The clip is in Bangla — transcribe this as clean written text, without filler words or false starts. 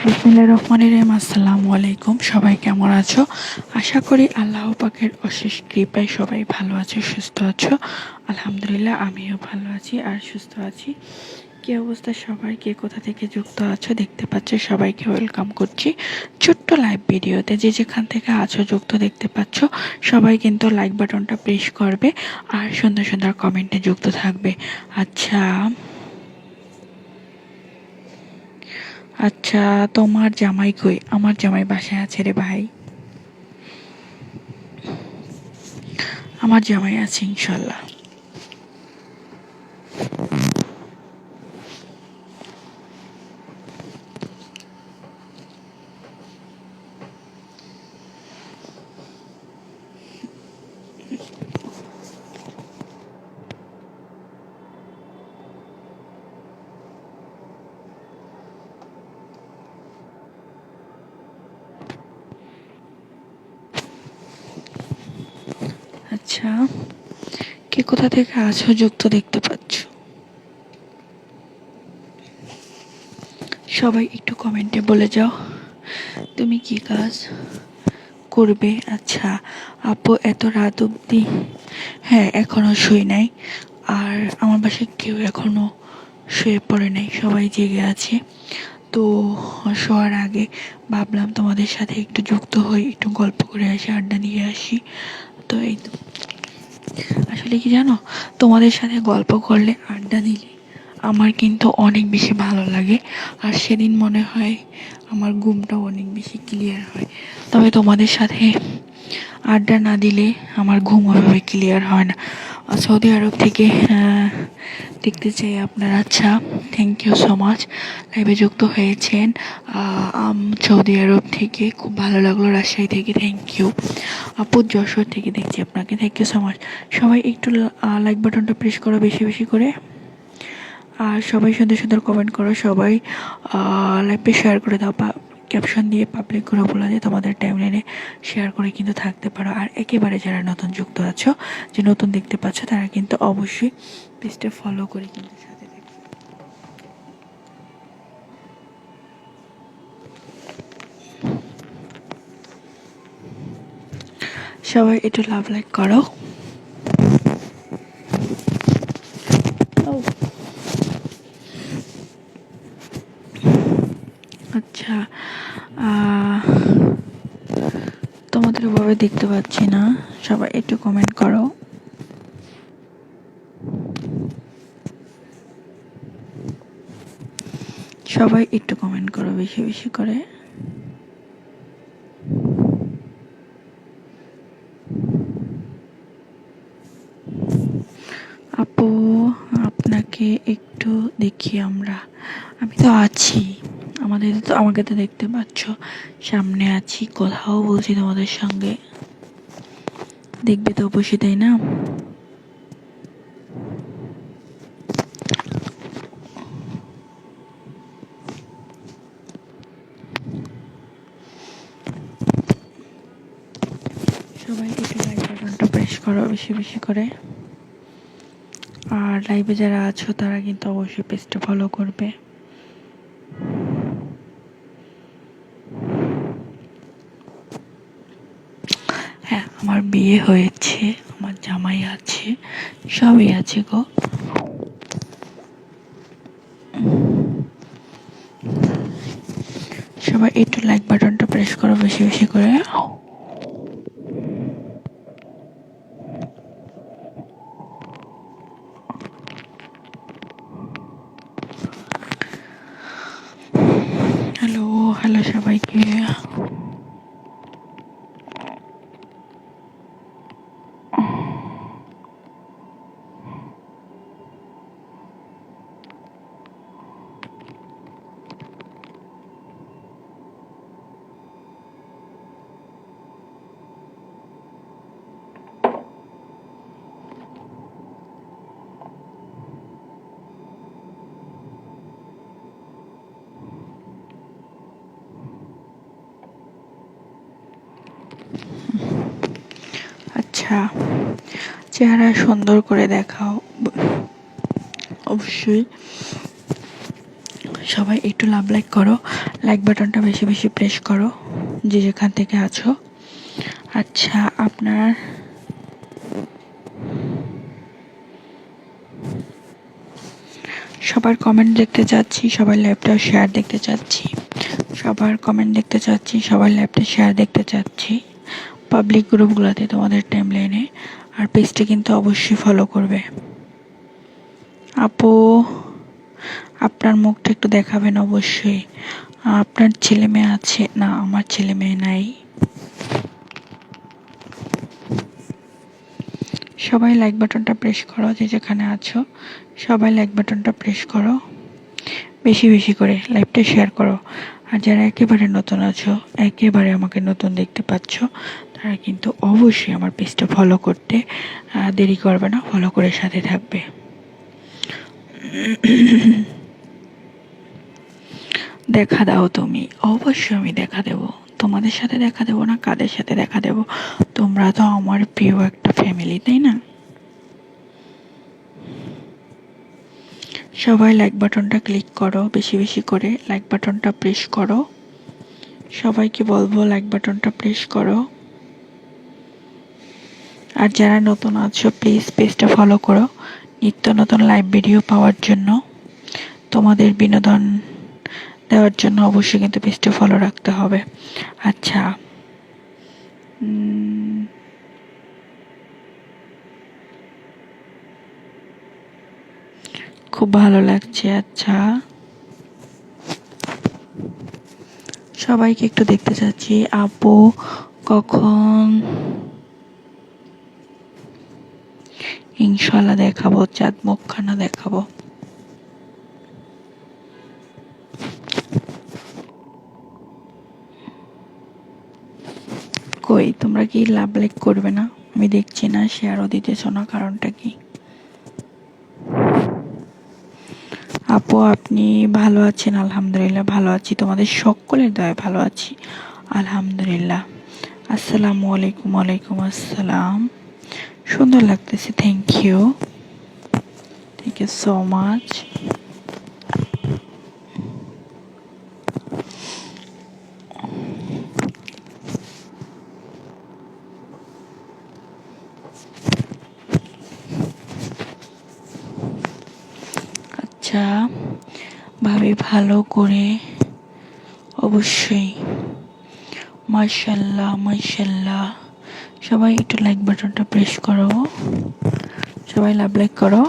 বিসমিল্লাহির রহমানির রহিম। আসসালামু আলাইকুম। সবাই কেমন আছো? আশা করি আল্লাহ পাকের অশেষ কৃপায় সবাই ভালো আছো, সুস্থ আছো। আলহামদুলিল্লাহ আমিও ভালো আছি আর সুস্থ আছি। কী অবস্থা সবাই, কে কোথা থেকে যুক্ত আছো দেখতে পাচ্ছ, সবাইকে ওয়েলকাম করছি ছোট্ট লাইভ ভিডিওতে। যে যেখান থেকে আছো যুক্ত দেখতে পাচ্ছ সবাই কিন্তু লাইক বাটনটা প্রেস করবে আর সুন্দর সুন্দর কমেন্টে যুক্ত থাকবে। আচ্ছা আচ্ছা, তোমার জামাই কই? আমার জামাই বাসায় আছে রে ভাই, আমার জামাই আছে ইনশাল্লাহ। আচ্ছা, কে কোথা থেকে আছো যুক্ত দেখতে পাচ্ছ সবাই একটু কমেন্টে বলে যাও তুমি কি কাজ করবে। আচ্ছা আপু, এত রাত অবধি? হ্যাঁ, এখনো শুই নাই। আর আমার বাসায় কেউ এখনো শুয়ে পড়ে নাই, সবাই জেগে আছে। তো শোয়ার আগে ভাবলাম তোমাদের সাথে একটু যুক্ত হই, একটু গল্প করে আসি, আড্ডা দিয়ে আসি। তো এই তো, আসলে কি জানো, তোমাদের সাথে গল্প করলে, আড্ডা দিলে আমার কিন্তু অনেক বেশি ভালো লাগে। আর সেদিন মনে হয় আমার ঘুমটাও অনেক বেশি ক্লিয়ার হয়। তবে তোমাদের সাথে আড্ডা না দিলে আমার ঘুম ওইভাবে ক্লিয়ার হয় না। সৌদি আরব থেকে দেখতে চাই আপনারা। আচ্ছা, থ্যাংক ইউ সো মাচ লাইভে যুক্ত হয়েছেন। সৌদি আরব থেকে খুব ভালো লাগলো, রাজশাহী থেকে থ্যাংক ইউ। আপু যশোর থেকে দেখছি আপনাকে, থ্যাংক ইউ সো মাচ। সবাই একটু লাইক বাটনটা প্রেস করো বেশি বেশি করে, আর সবাই সুন্দর সুন্দর কমেন্ট করো। সবাই লাইভে শেয়ার করে দাও, ক্যাপশন দিয়ে পাবলিক করে বলা যায় তোমাদের টাইমলাইনে শেয়ার করে কিন্তু থাকতে পারো। আর একেবারে যারা নতুন যুক্ত আছো, যে নতুন দেখতে পাচ্ছ, তারা কিন্তু অবশ্যই পেজটা ফলো করে কিন্তু সাথে থাকবে। সবাই একটু লাভ লাইক করো। আচ্ছা, তোমাদের ওভাবে দেখতে পাচ্ছি না, সবাই একটু কমেন্ট করো। সবাই একটু কমেন্ট করো বেশি বেশি করে। আপু আপনাকে একটু দেখি আমরা, আমি তো আছি, আমাকে তো দেখতে পাচ্ছ, সামনে আছি, কথাও বলছি তোমাদের সঙ্গে, দেখবে তো অবশ্যই, তাই না? সবাই একটু লাইক বাটনটা প্রেস করো বেশি বেশি করে। আর লাইভে যারা আছো তারা কিন্তু অবশ্যই পেজটা ফলো করবে। হ্যাঁ, আমার বিয়ে হয়েছে, আমার জামাই আছে, সবই আছে গো। সবাই একটু লাইক বাটনটা প্রেস করো বেশি বেশি করে। হ্যালো হ্যালো সবাইকে। আচ্ছা, চেহারা সুন্দর করে দেখাও অবশ্যই। সবাই একটু লাভ লাইক করো। লাইক বাটনটা বেশি বেশি প্রেস করো যে যেখান থেকে আছো। আচ্ছা, আপনার সবার কমেন্ট দেখতে চাচ্ছি, সবার লাইভটা শেয়ার দেখতে চাচ্ছি, সবার কমেন্ট দেখতে চাচ্ছি, সবার লাইভটা শেয়ার দেখতে চাচ্ছি পাবলিক গ্রুপগুলোতে, তোমাদের টাইমলাইনে। আর পেজটা কিন্তু অবশ্যই ফলো করবে। আপু, আপনার মুখটা একটু দেখাবেন অবশ্যই। আপনার ছেলে মেয়ে আছে? না, আমার ছেলে মেয়ে নাই। সবাই লাইক বাটনটা প্রেস করো যে যেখানে আছো, সবাই লাইক বাটনটা প্রেস করো, বেশি বেশি করে লাইভটা শেয়ার করো। আর যারা একেবারে নতুন আছো, একেবারে আমাকে নতুন দেখতে পাচ্ছ, তারা কিন্তু অবশ্যই আমার পেজটা ফলো করতে দেরি করবে না, ফলো করে সাথে থাকবে। দেখা দাও তুমি, অবশ্যই আমি দেখা দেব। তোমাদের সাথে দেখা দেবো না, কাদের সাথে দেখা দেব? তোমরা তো আমার প্রিয় একটা ফ্যামিলি, তাই না? সবাই লাইক বাটনটা ক্লিক করো, বেশি বেশি করে লাইক বাটনটা প্রেস করো। সবাইকে বলবো লাইক বাটনটা প্রেস করো। আর যারা নতুন আছো, প্লিজ পেজটা ফলো করো নিত্য নতুন লাইভ ভিডিও পাওয়ার জন্য, তোমাদের বিনোদন দেওয়ার জন্য অবশ্যই কিন্তু পেজটা ফলো রাখতে হবে। আচ্ছা, খুব ভালো লাগছে। আচ্ছা, সবাইকে একটু দেখতে চাচ্ছি। আপু কখন? ইনশাল্লাহ দেখাবো, চাঁদ মুখখানা দেখাবো। কই, তোমরা কি লাভ লাইক করবে না? আমি দেখছি না, শেয়ারও দিতেছ না, কারণটা কি? আপু আপনি ভালো আছেন? আলহামদুলিল্লাহ ভালো আছি, তোমাদের সকলের দয়ায় ভালো আছি, আলহামদুলিল্লাহ। আসসালামু আলাইকুম। ওয়ালাইকুম আসসালাম। সুন্দর লাগতেছে, thank you, thank you so much. আচ্ছা ভাবি, ভালো করে অবশ্যই। মাশাল্লাহ মাশাল্লাহ। সবাই একটু লাইক বাটনটা প্রেস করো, সবাই লাভ লাইক করো।